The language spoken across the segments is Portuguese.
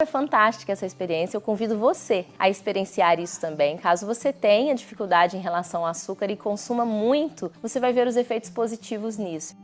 É fantástica essa experiência, eu convido você a experienciar isso também. Caso você tenha dificuldade em relação ao açúcar e consuma muito, você vai ver os efeitos positivos nisso.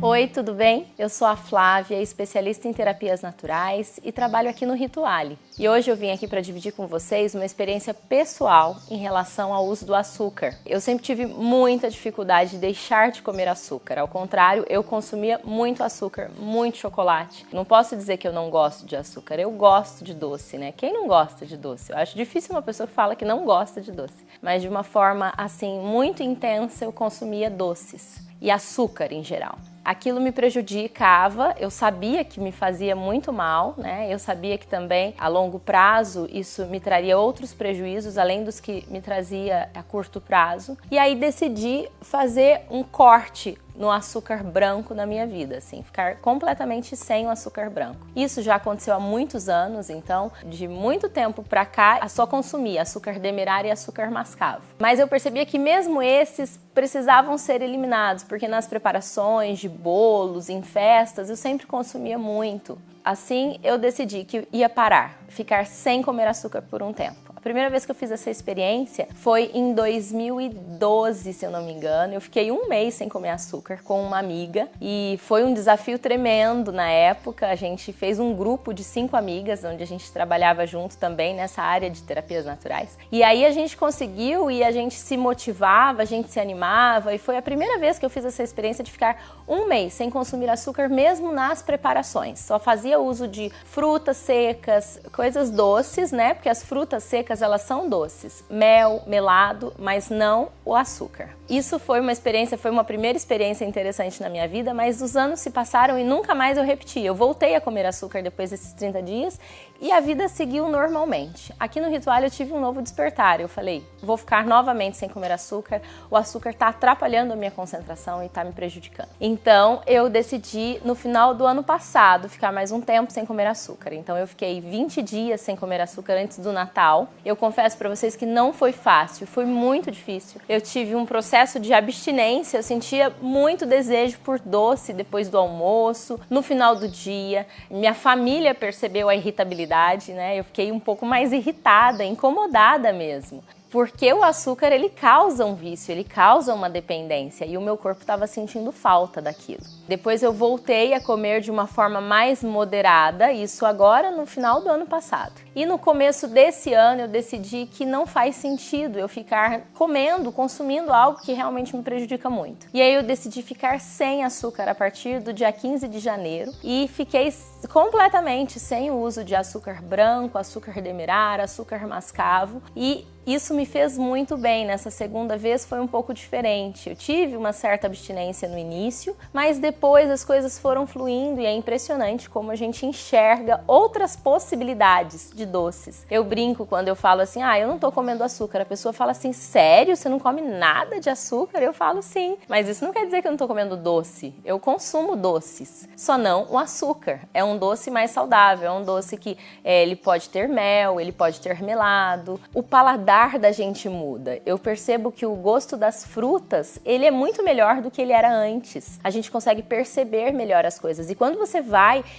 Oi, tudo bem? Eu sou a Flávia, especialista em terapias naturais e trabalho aqui no Rituale. E hoje eu vim aqui para dividir com vocês uma experiência pessoal em relação ao uso do açúcar. Eu sempre tive muita dificuldade de deixar de comer açúcar. Ao contrário, eu consumia muito açúcar, muito chocolate. Não posso dizer que eu não gosto de açúcar, eu gosto de doce, né? Quem não gosta de doce? Eu acho difícil uma pessoa que fala que não gosta de doce. Mas de uma forma assim muito intensa eu consumia doces e açúcar em geral. Aquilo me prejudicava, eu sabia que me fazia muito mal, né? Eu sabia que também a longo prazo isso me traria outros prejuízos, além dos que me trazia a curto prazo. E aí decidi fazer um corte no açúcar branco na minha vida, assim, ficar completamente sem o açúcar branco. Isso já aconteceu há muitos anos, então, de muito tempo pra cá, só consumia açúcar demerara e açúcar mascavo. Mas eu percebia que mesmo esses precisavam ser eliminados, porque nas preparações de bolos, em festas, eu sempre consumia muito. Assim, eu decidi que ia parar, ficar sem comer açúcar por um tempo. A primeira vez que eu fiz essa experiência foi em 2012, se eu não me engano. Eu fiquei um mês sem comer açúcar com uma amiga e foi um desafio tremendo na época. A gente fez um grupo de 5 amigas, onde a gente trabalhava junto também nessa área de terapias naturais. E aí a gente conseguiu e a gente se motivava, a gente se animava e foi a primeira vez que eu fiz essa experiência de ficar um mês sem consumir açúcar mesmo nas preparações. Só fazia uso de frutas secas, coisas doces, né? Porque as frutas secas elas são doces, mel, melado, mas não o açúcar. Isso foi uma primeira experiência interessante na minha vida, mas os anos se passaram e nunca mais eu repeti. Eu voltei a comer açúcar depois desses 30 dias e a vida seguiu normalmente. Aqui no Ritual eu tive um novo despertar. Eu falei, vou ficar novamente sem comer açúcar, o açúcar está atrapalhando a minha concentração e está me prejudicando. Então eu decidi no final do ano passado ficar mais um tempo sem comer açúcar. Então eu fiquei 20 dias sem comer açúcar antes do Natal. Eu confesso para vocês que não foi fácil, foi muito difícil. Eu tive um processo de abstinência, eu sentia muito desejo por doce depois do almoço, no final do dia. Minha família percebeu a irritabilidade, né? Eu fiquei um pouco mais irritada, incomodada mesmo. Porque o açúcar, ele causa um vício, ele causa uma dependência e o meu corpo estava sentindo falta daquilo. Depois eu voltei a comer de uma forma mais moderada, isso agora no final do ano passado. E no começo desse ano eu decidi que não faz sentido eu ficar consumindo algo que realmente me prejudica muito. E aí eu decidi ficar sem açúcar a partir do dia 15 de janeiro e fiquei completamente sem o uso de açúcar branco, açúcar demerara, açúcar mascavo e isso me fez muito bem. Nessa segunda vez foi um pouco diferente. Eu tive uma certa abstinência no início, mas depois as coisas foram fluindo e é impressionante como a gente enxerga outras possibilidades de doces. Eu brinco quando eu falo assim, eu não tô comendo açúcar. A pessoa fala assim, sério? Você não come nada de açúcar? Eu falo sim, mas isso não quer dizer que eu não tô comendo doce. Eu consumo doces, só não o açúcar. É um doce mais saudável, é um doce que ele pode ter mel, ele pode ter melado. O paladar da gente muda. Eu percebo que o gosto das frutas, ele é muito melhor do que ele era antes. A gente consegue perceber melhor as coisas. E quando você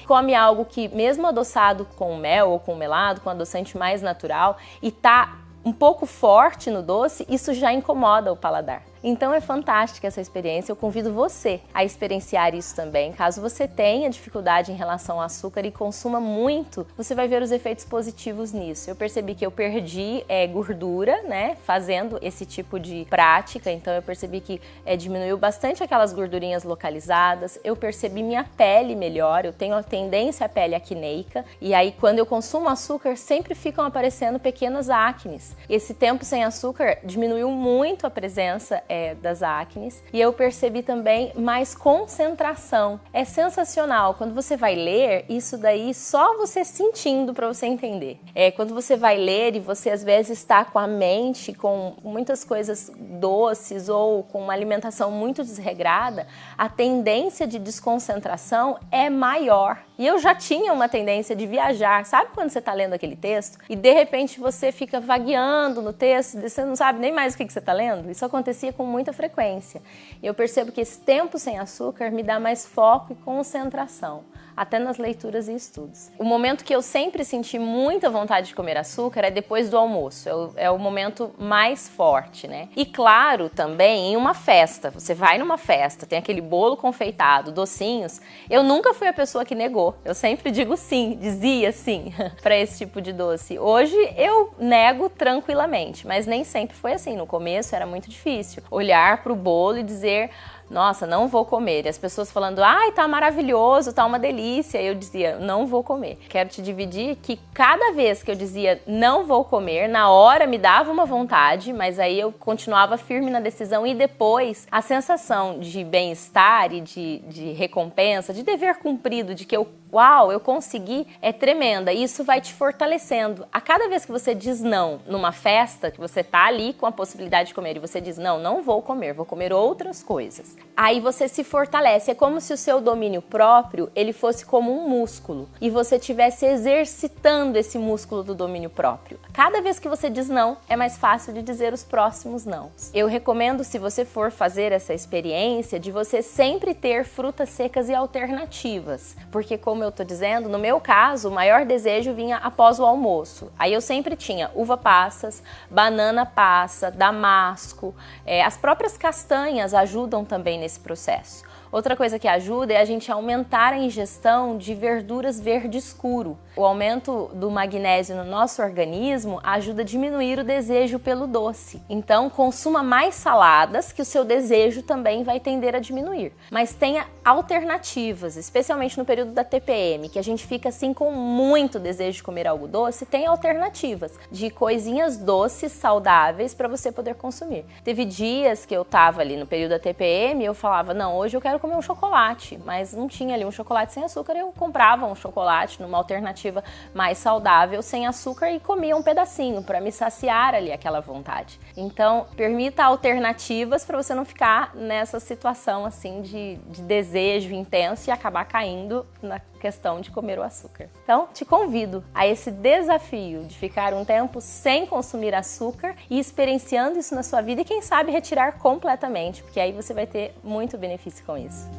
come algo que mesmo adoçado com mel ou com melado, com adoçante mais natural, e tá um pouco forte no doce, isso já incomoda o paladar. Então é fantástica essa experiência, eu convido você a experienciar isso também. Caso você tenha dificuldade em relação ao açúcar e consuma muito, você vai ver os efeitos positivos nisso. Eu percebi que eu perdi gordura, né, fazendo esse tipo de prática, então eu percebi que diminuiu bastante aquelas gordurinhas localizadas, eu percebi minha pele melhor, eu tenho a tendência à pele acneica, e aí quando eu consumo açúcar sempre ficam aparecendo pequenas acnes. Esse tempo sem açúcar diminuiu muito a presença das acnes e eu percebi também mais concentração. É sensacional. Quando você vai ler, isso daí só você sentindo para você entender. Quando você vai ler e você às vezes está com a mente com muitas coisas doces ou com uma alimentação muito desregrada, a tendência de desconcentração é maior. E eu já tinha uma tendência de viajar. Sabe quando você está lendo aquele texto e de repente você fica vagueando no texto, você não sabe nem mais o que você está lendo? Isso acontecia com muita frequência. E eu percebo que esse tempo sem açúcar me dá mais foco e concentração, até nas leituras e estudos. O momento que eu sempre senti muita vontade de comer açúcar é depois do almoço, é o momento mais forte, né? E claro, também em uma festa, você vai numa festa, tem aquele bolo confeitado, docinhos, eu nunca fui a pessoa que negou, eu sempre digo sim, dizia sim para esse tipo de doce. Hoje eu nego tranquilamente, mas nem sempre foi assim, no começo era muito difícil olhar para o bolo e dizer: nossa, não vou comer. E as pessoas falando: ai, tá maravilhoso, tá uma delícia. E eu dizia: não vou comer. Quero te dividir que cada vez que eu dizia não vou comer, na hora me dava uma vontade, mas aí eu continuava firme na decisão e depois a sensação de bem-estar e de recompensa, de dever cumprido, de que uau, eu consegui, é tremenda. E isso vai te fortalecendo. A cada vez que você diz não numa festa, que você tá ali com a possibilidade de comer e você diz: não, não vou comer outras coisas. Aí você se fortalece. É como se o seu domínio próprio, ele fosse como um músculo e você estivesse exercitando esse músculo do domínio próprio. Cada vez que você diz não, é mais fácil de dizer os próximos nãos. Eu recomendo, se você for fazer essa experiência, de você sempre ter frutas secas e alternativas, porque como eu tô dizendo, no meu caso, o maior desejo vinha após o almoço. Aí eu sempre tinha uva passas, banana passa, damasco, as próprias castanhas ajudam também nesse processo. Outra coisa que ajuda é a gente aumentar a ingestão de verduras verde escuro. O aumento do magnésio no nosso organismo ajuda a diminuir o desejo pelo doce. Então, consuma mais saladas, que o seu desejo também vai tender a diminuir. Mas tenha alternativas, especialmente no período da TPM, que a gente fica assim com muito desejo de comer algo doce. Tem alternativas de coisinhas doces, saudáveis, para você poder consumir. Teve dias que eu tava ali no período da TPM e eu falava: não, hoje eu quero comer um chocolate, mas não tinha ali um chocolate sem açúcar, eu comprava um chocolate numa alternativa mais saudável, sem açúcar, e comia um pedacinho para me saciar ali aquela vontade. Então, permita alternativas para você não ficar nessa situação assim de desejo intenso e acabar caindo na questão de comer o açúcar. Então, te convido a esse desafio de ficar um tempo sem consumir açúcar e experienciando isso na sua vida e quem sabe retirar completamente, porque aí você vai ter muito benefício com isso.